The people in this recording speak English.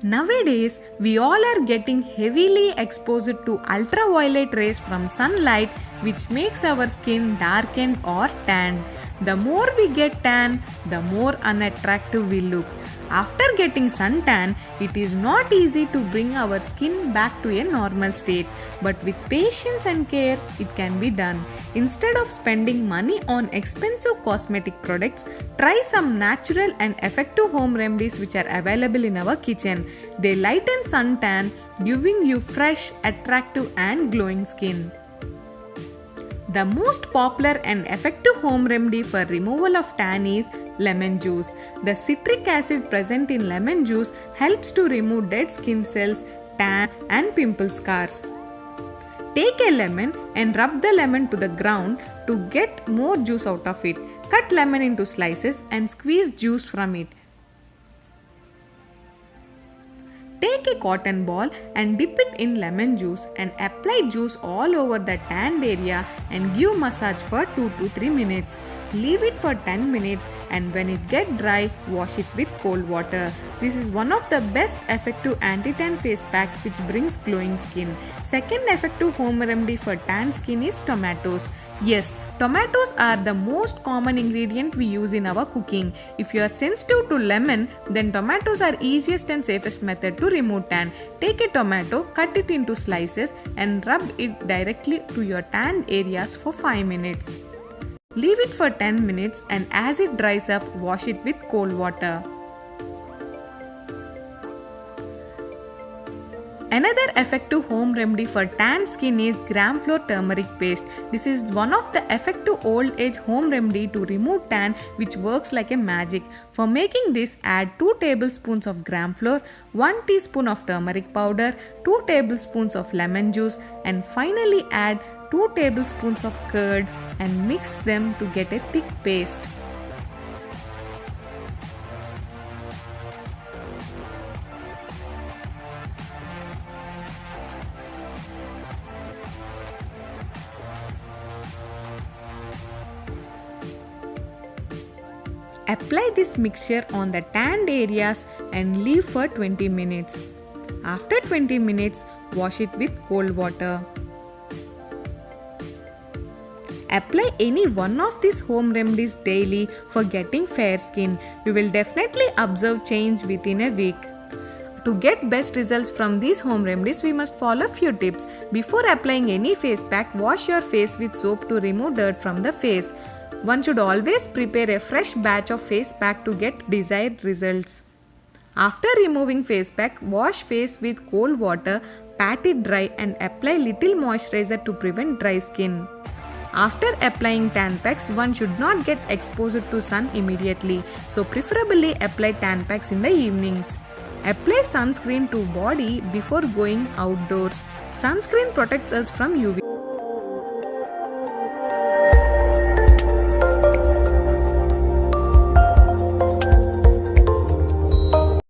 Nowadays, we all are getting heavily exposed to ultraviolet rays from sunlight, which makes our skin darkened or tanned. The more we get tan, the more unattractive we look. After getting suntan, it is not easy to bring our skin back to a normal state, but with patience and care, it can be done. Instead of spending money on expensive cosmetic products, try some natural and effective home remedies which are available in our kitchen. They lighten suntan, giving you fresh, attractive, and glowing skin. The most popular and effective home remedy for removal of tan is lemon juice. The citric acid present in lemon juice helps to remove dead skin cells, tan, and pimple scars. Take a lemon and rub the lemon to the ground to get more juice out of it. Cut lemon into slices and squeeze juice from it. Take a cotton ball and dip it in lemon juice and apply juice all over the tanned area and give massage for 2 to 3 minutes. Leave it for 10 minutes and when it gets dry, wash it with cold water. This is one of the best effective anti-tan face pack which brings glowing skin. Second effective home remedy for tan skin is tomatoes. Yes, tomatoes are the most common ingredient we use in our cooking. If you are sensitive to lemon, then tomatoes are easiest and safest method to remove tan. Take a tomato, cut it into slices and rub it directly to your tanned areas for 5 minutes. Leave it for 10 minutes and as it dries up, wash it with cold water. Another effective home remedy for tan skin is gram flour turmeric paste. This is one of the effective old age home remedy to remove tan which works like a magic. For making this, add 2 tablespoons of gram flour, 1 teaspoon of turmeric powder, 2 tablespoons of lemon juice and finally add 2 tablespoons of curd and mix them to get a thick paste. Apply this mixture on the tanned areas and leave for 20 minutes. After 20 minutes, wash it with cold water. Apply any one of these home remedies daily for getting fair skin. You will definitely observe change within a week. To get best results from these home remedies, we must follow few tips. Before applying any face pack, wash your face with soap to remove dirt from the face. One should always prepare a fresh batch of face pack to get desired results. After removing face pack, wash face with cold water, pat it dry and apply little moisturizer to prevent dry skin. After applying tan packs, one should not get exposed to sun immediately, so preferably apply tan packs in the evenings. Apply sunscreen to body before going outdoors. Sunscreen protects us from UV.